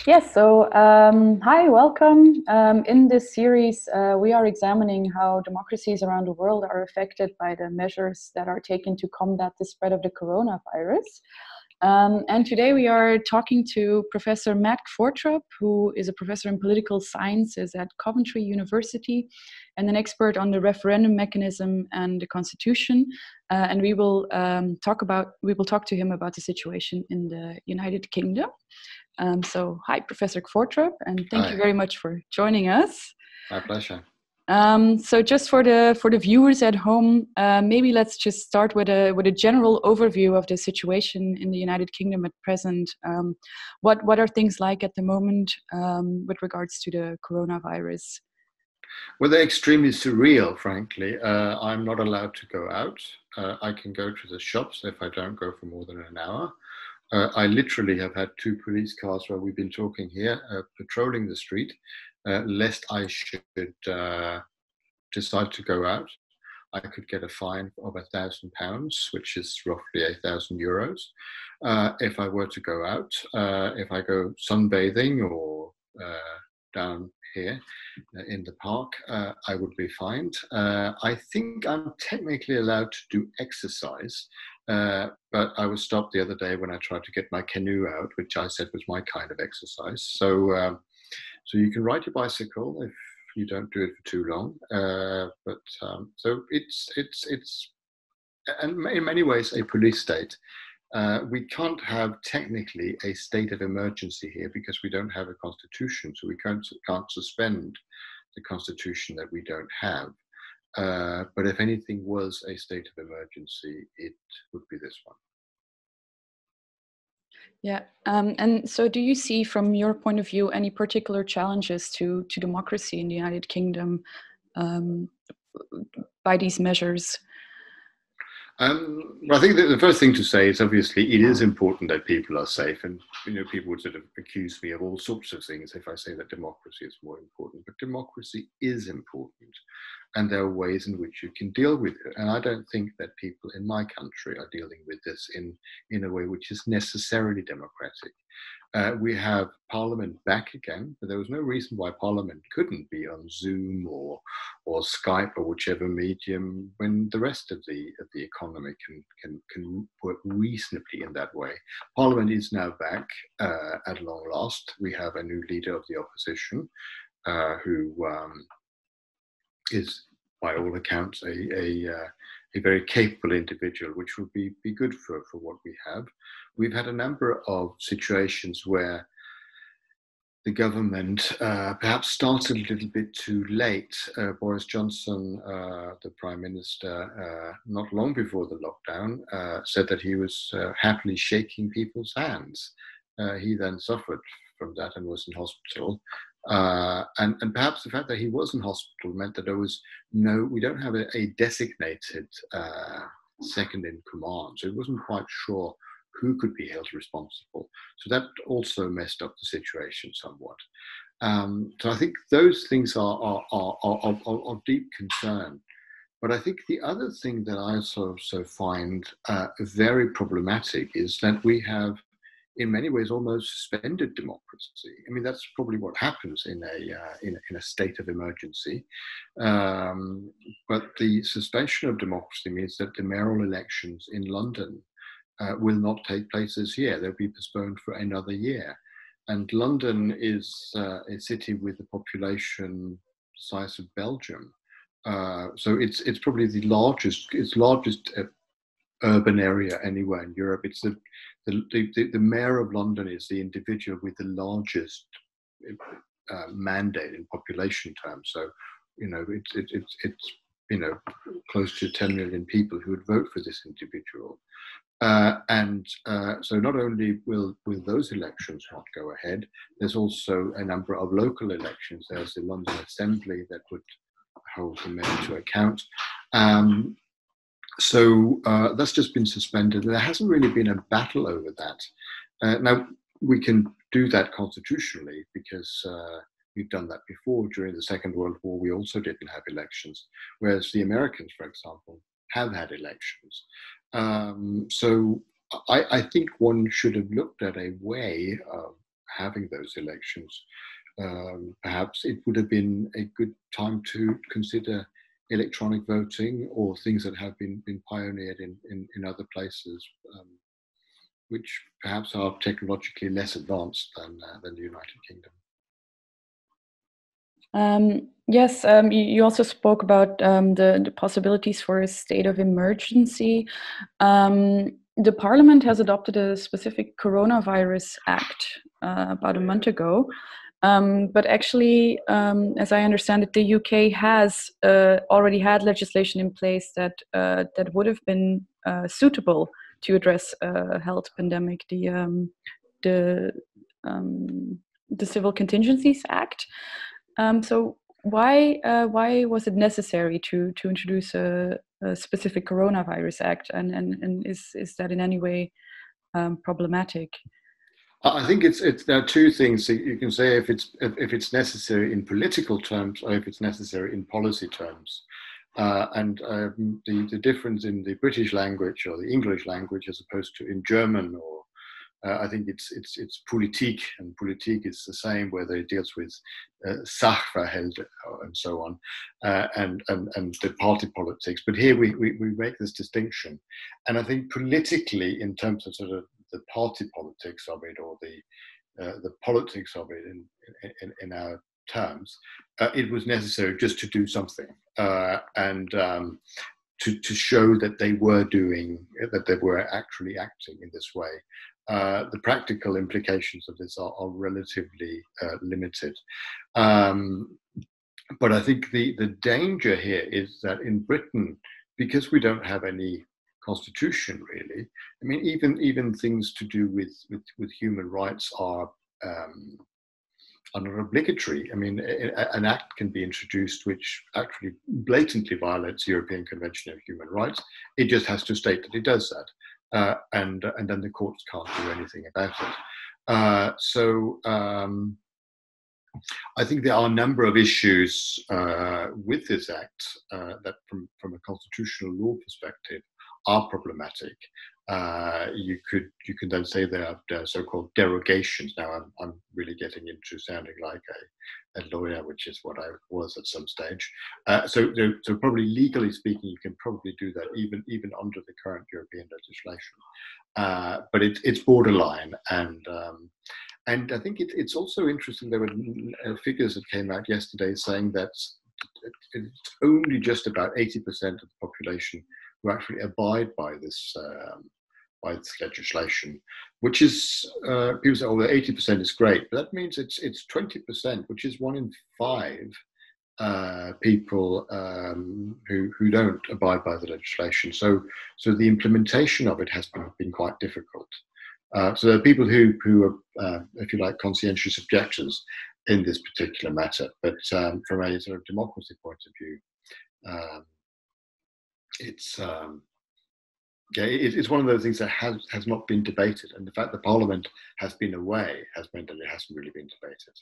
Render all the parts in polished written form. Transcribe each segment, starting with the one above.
Yes, so hi, welcome. In this series, we are examining how democracies around the world are affected by the measures that are taken to combat the spread of the coronavirus. And today we are talking to Professor Matt Qvortrup, who is a professor in political sciences at Coventry University and an expert on the referendum mechanism and the constitution. And we will talk to him about the situation in the United Kingdom. Hi, Professor Qvortrup, and thank you very much for joining us. My pleasure. So just for the viewers at home, maybe let's just start with a general overview of the situation in the United Kingdom at present. What are things like at the moment with regards to the coronavirus? Well, they're extremely surreal, frankly. I'm not allowed to go out. I can go to the shops if I don't go for more than an hour. I literally have had 2 police cars while we've been talking here, patrolling the street, lest I should decide to go out. I could get a fine of £1,000, which is roughly €1,000, if I were to go out. If I go sunbathing or down here in the park, I would be fined. I think I'm technically allowed to do exercise, but I was stopped the other day when I tried to get my canoe out, which I said was my kind of exercise. So you can ride your bicycle if you don't do it for too long. So it's and in many ways a police state. We can't have technically a state of emergency here because we don't have a constitution, so we can't suspend the constitution that we don't have. But if anything was a state of emergency, it would be this one. Yeah, and so do you see from your point of view any particular challenges to democracy in the United Kingdom by these measures? Well, I think that the first thing to say is obviously it is important that people are safe, and people would sort of accuse me of all sorts of things if I say that democracy is more important. But democracy is important, and there are ways in which you can deal with it. And I don't think that people in my country are dealing with this in a way which is necessarily democratic. We have Parliament back again, but there was no reason why Parliament couldn't be on Zoom or Skype or whichever medium when the rest of the economy can work reasonably in that way. Parliament is now back at long last. We have a new leader of the opposition who is, by all accounts, a very capable individual, which will be good for what we have. We've had a number of situations where the government perhaps started a little bit too late. Boris Johnson, the Prime Minister, not long before the lockdown, said that he was happily shaking people's hands. He then suffered from that and was in hospital. And perhaps the fact that he was in hospital meant that we don't have a designated second in command. So it wasn't quite sure who could be held responsible. So that also messed up the situation somewhat. So I think those things are of deep concern. But I think the other thing that I also find very problematic is that we have, in many ways, almost suspended democracy. I mean, that's probably what happens in a state of emergency. But the suspension of democracy means that the mayoral elections in London will not take place this year. They'll be postponed for another year. And London is a city with a population the size of Belgium. So it's probably the largest urban area anywhere in Europe. It's the mayor of London is the individual with the largest mandate in population terms. So it's close to 10 million people who would vote for this individual. So not only will those elections not go ahead, there's also a number of local elections. There's the London Assembly that would hold the mayor to account. So that's just been suspended. There hasn't really been a battle over that. Now, we can do that constitutionally because we've done that before. During the Second World War, we also didn't have elections, whereas the Americans, for example, have had elections. So I think one should have looked at a way of having those elections, perhaps it would have been a good time to consider electronic voting or things that have been pioneered in other places, which perhaps are technologically less advanced than the United Kingdom. Yes, you also spoke about the possibilities for a state of emergency. The Parliament has adopted a specific Coronavirus Act about a month ago. But actually, as I understand it, the UK has already had legislation in place that would have been suitable to address a health pandemic, the Civil Contingencies Act. So why was it necessary to introduce a specific Coronavirus Act, and is that in any way problematic? I think there are two things that you can say: if it's necessary in political terms, or if it's necessary in policy terms. The difference in the British language or the English language as opposed to in German, or I think it's Politik, and Politik is the same, whether it deals with Sachverhalte and so on, and the party politics. But here we make this distinction, and I think politically, in terms of sort of the party politics of it, or the politics of it in our terms, it was necessary just to do something and to show that they were actually acting in this way. The practical implications of this are relatively limited. But I think the danger here is that in Britain, because we don't have any constitution really, I mean, even things to do with human rights are not obligatory. I mean, an act can be introduced which actually blatantly violates the European Convention of Human Rights. It just has to state that it does that, and then the courts can't do anything about it. So I think there are a number of issues with this act that, from a constitutional law perspective, are problematic. You can then say there are so-called derogations. Now I'm really getting into sounding like a lawyer, which is what I was at some stage. So probably legally speaking, you can probably do that even under the current European legislation. But it's borderline, and I think it's also interesting. There were figures that came out yesterday saying that it's only just about 80% of the population who actually abide by this legislation, which is people say, "Oh, the 80% is great," but that means it's 20%, which is 1 in 5 people who don't abide by the legislation. So the implementation of it has been quite difficult. So there are people who are, if you like, conscientious objectors in this particular matter. But from a sort of democracy point of view, it's one of those things that has not been debated, and the fact that Parliament has been away has meant that it hasn't really been debated.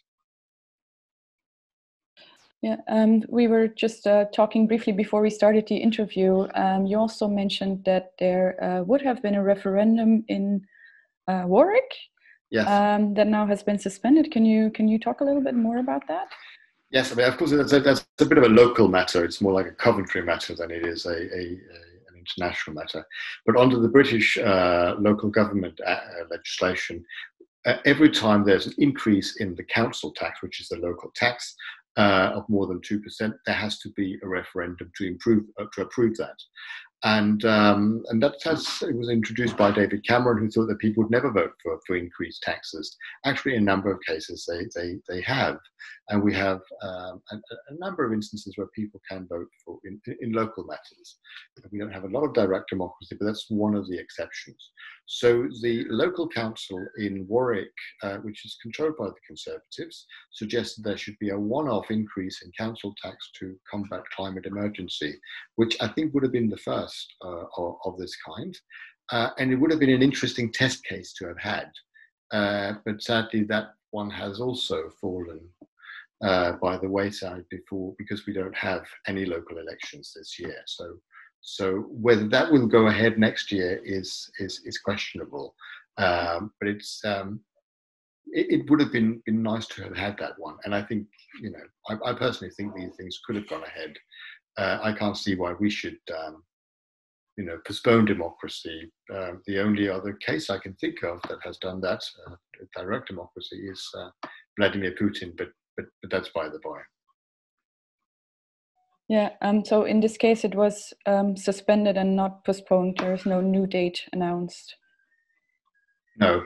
Yeah, we were just talking briefly before we started the interview. You also mentioned that there would have been a referendum in Warwick. Yes. That now has been suspended. Can you talk a little bit more about that? Yes, I mean, of course, that's a bit of a local matter. It's more like a Coventry matter than it is an international matter. But under the British local government legislation, every time there's an increase in the council tax, which is the local tax, of more than 2%, there has to be a referendum to approve that. And it was introduced by David Cameron, who thought that people would never vote for increased taxes. Actually, in a number of cases, they have, and we have a number of instances where people can vote for in local matters. We don't have a lot of direct democracy, but that's one of the exceptions. So the local council in Warwick, which is controlled by the Conservatives, suggested there should be a one-off increase in council tax to combat climate emergency, which I think would have been the first of this kind. And it would have been an interesting test case to have had. But sadly, that one has also fallen by the wayside because we don't have any local elections this year. So whether that will go ahead next year is questionable. But it's it would have been nice to have had that one. And I think, I personally think these things could have gone ahead. I can't see why we should, postpone democracy. The only other case I can think of that has done that, direct democracy, is Vladimir Putin, but that's by the by. Yeah, so in this case it was suspended and not postponed. There is no new date announced. No.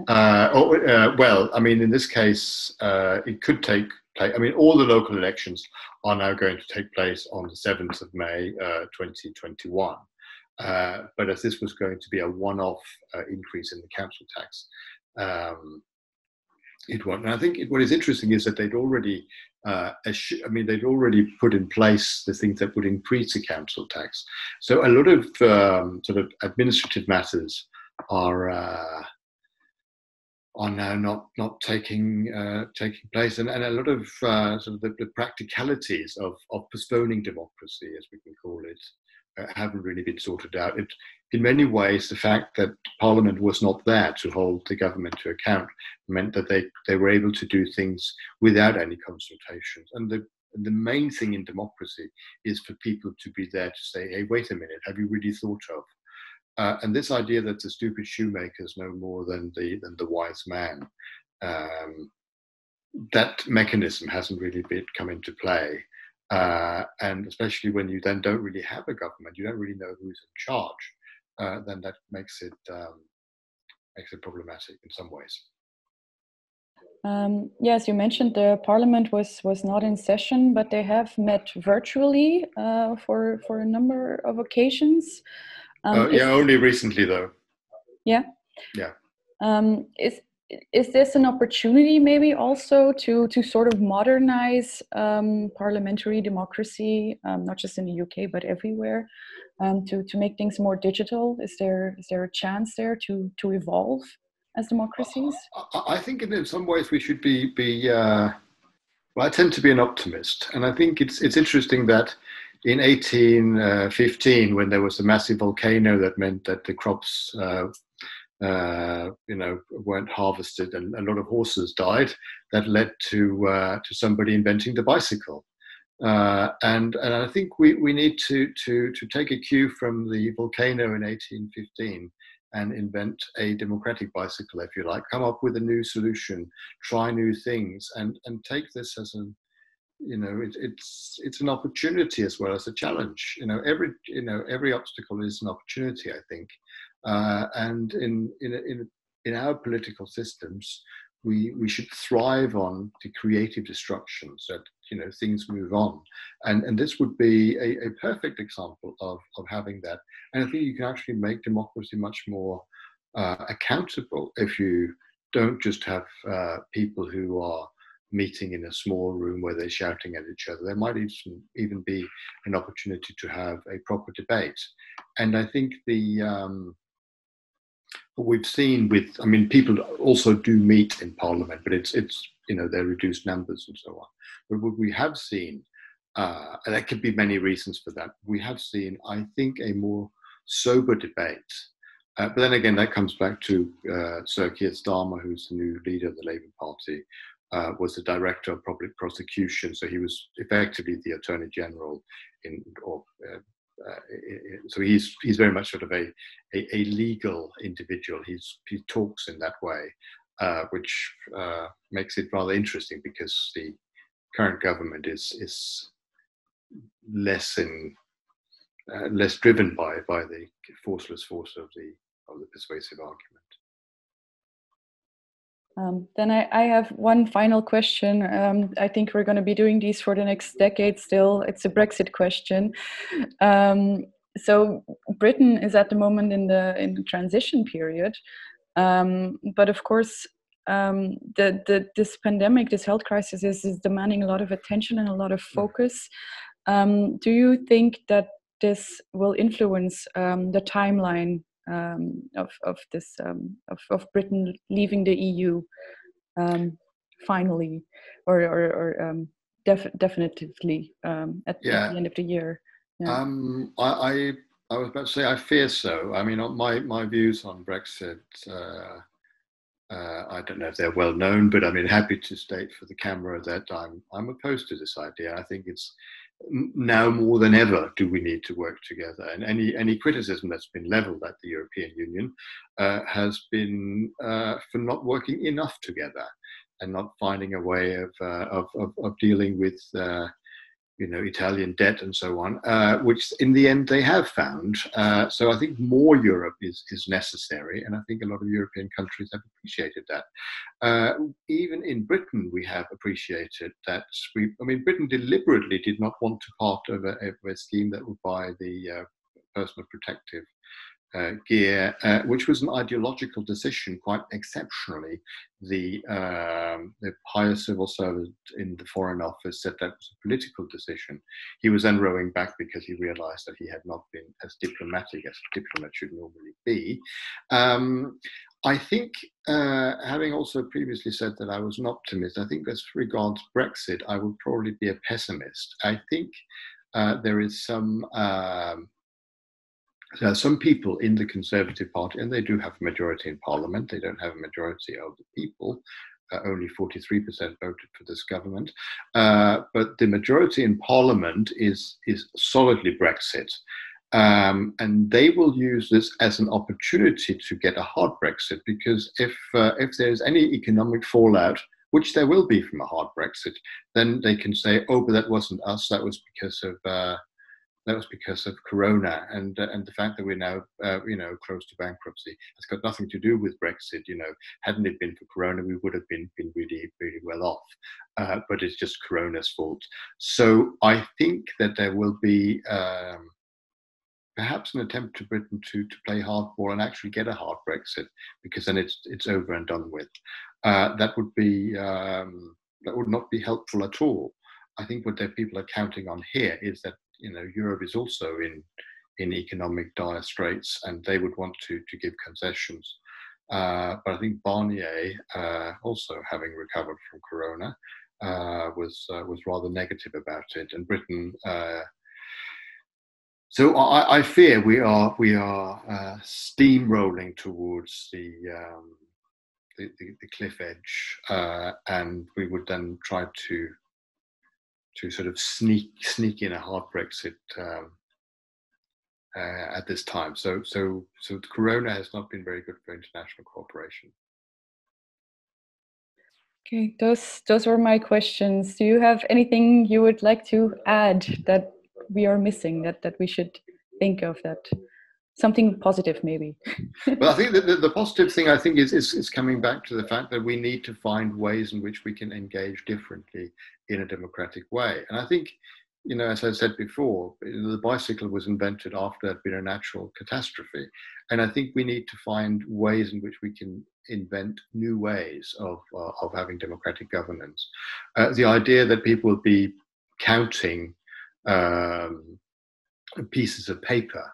Yeah. Well, I mean, in this case, it could take place. I mean, all the local elections are now going to take place on the 7th of May, 2021. But as this was going to be a one-off increase in the council tax, it won't. And I think what is interesting is that they'd already, they'd already put in place the things that would increase the council tax. So a lot of sort of administrative matters are now not taking place, and a lot of sort of the practicalities of postponing democracy, as we can call it, haven't really been sorted out. In many ways, the fact that Parliament was not there to hold the government to account meant that they were able to do things without any consultations. And the main thing in democracy is for people to be there to say, hey, wait a minute, have you really thought of? And this idea that the stupid shoemakers know more than the wise man, that mechanism hasn't really come into play. And especially when you then don't really have a government, you don't really know who's in charge, then that makes it problematic in some ways. Yes, you mentioned the Parliament was not in session, but they have met virtually for a number of occasions. Only recently though. Yeah. Yeah. Is this an opportunity maybe also to sort of modernize parliamentary democracy, not just in the UK but everywhere, to make things more digital? Is there a chance there to evolve as democracies? I think in some ways we should be. Well, I tend to be an optimist, and I think it's interesting that in 1815, when there was a massive volcano that meant that the crops weren't harvested and a lot of horses died, that led to somebody inventing the bicycle. And I think we need to take a cue from the volcano in 1815 and invent a democratic bicycle, if you like, come up with a new solution, try new things, and take this as it's an opportunity as well as a challenge. Every obstacle is an opportunity, I think. And in our political systems, we should thrive on the creative destructions that things move on, and this would be a perfect example of having that. And I think you can actually make democracy much more accountable if you don't just have people who are meeting in a small room where they're shouting at each other. There might even be an opportunity to have a proper debate. And I think what we've seen people also do meet in Parliament, but it's they're reduced numbers and so on. But what we have seen, and there could be many reasons for that, we have seen, I think, a more sober debate. But then again, that comes back to Sir Keir Starmer, who's the new leader of the Labour Party, was the director of public prosecution, so he was effectively the Attorney General so he's very much sort of a legal individual. He talks in that way, which makes it rather interesting because the current government is less driven by the forceless force of the persuasive argument. Then I have one final question. I think we're going to be doing these for the next decade still. It's a Brexit question. So Britain is at the moment in the transition period, but of course this pandemic, this health crisis is demanding a lot of attention and a lot of focus. Do you think that this will influence the timeline of Britain leaving the EU finally, or definitively at the end of the year? Yeah. I was about to say I fear so. I mean, my views on Brexit I don't know if they're well known, but I mean, happy to state for the camera that I'm opposed to this idea. I think it's now more than ever do we need to work together. And any criticism that's been levelled at the European Union has been for not working enough together and not finding a way of dealing with Italian debt and so on, which in the end they have found. So I think more Europe is necessary, and I think a lot of European countries have appreciated that. Even in Britain, we have appreciated that. Britain deliberately did not want to part of a scheme that would buy the personal protective gear, which was an ideological decision. Quite exceptionally, the higher civil servant in the Foreign Office said that was a political decision. He was then rowing back because he realized that he had not been as diplomatic as a diplomat should normally be. I think, having also previously said that I was an optimist, I think as regards Brexit, I would probably be a pessimist. I think there is some people in the Conservative Party, and they do have a majority in Parliament, they don't have a majority of the people, only 43% voted for this government, but the majority in Parliament is solidly Brexit. And they will use this as an opportunity to get a hard Brexit, because if there's any economic fallout, which there will be from a hard Brexit, then they can say, oh, but that wasn't us, that was because of Corona, and the fact that we're now close to bankruptcy has got nothing to do with Brexit. Hadn't it been for Corona, we would have been really, really well off. But it's just Corona's fault. So I think that there will be perhaps an attempt to Britain to play hardball and actually get a hard Brexit, because then it's over and done with. That would not be helpful at all. I think what people are counting on here is that Europe is also in economic dire straits, and they would want to give concessions. But I think Barnier, also having recovered from Corona, was rather negative about it, and Britain. So I fear we are steamrolling towards the cliff edge, and we would then try to sort of sneak in a hard Brexit at this time. So Corona has not been very good for international cooperation. Okay, those were my questions. Do you have anything you would like to add that we are missing, that we should think of, that something positive maybe? Well, I think that the positive thing, I think, is coming back to the fact that we need to find ways in which we can engage differently in a democratic way. And I think, as I said before, the bicycle was invented after there had been a natural catastrophe. And I think we need to find ways in which we can invent new ways of having democratic governance. The idea that people will be counting pieces of paper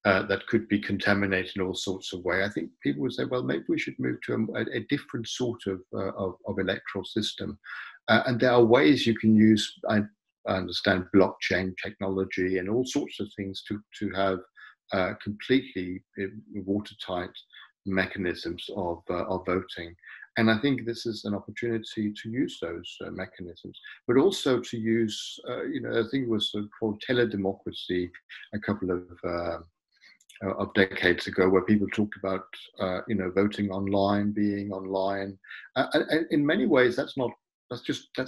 that could be contaminated in all sorts of ways. I think people would say, well, maybe we should move to a different sort of electoral system. And there are ways you can use, I understand, blockchain technology and all sorts of things to have completely watertight mechanisms of voting. And I think this is an opportunity to use those mechanisms, but also to use, I think it was called teledemocracy a couple of decades ago, where people talked about, voting online, being online. And in many ways, that's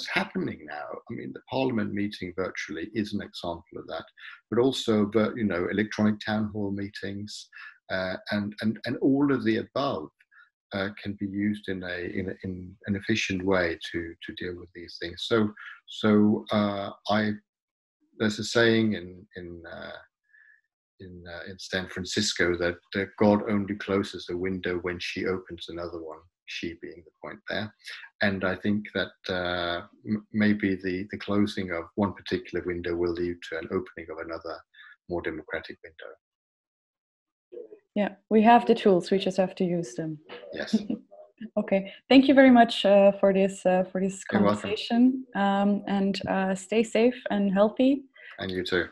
happening now. I mean, the Parliament meeting virtually is an example of that, but also, electronic town hall meetings and all of the above can be used in an efficient way to deal with these things. So there's a saying in San Francisco that God only closes a window when she opens another one, she being the point there. And I think that maybe the closing of one particular window will lead to an opening of another more democratic window. Yeah, we have the tools, we just have to use them. Yes. Okay, thank you very much for this conversation, and stay safe and healthy. And you too.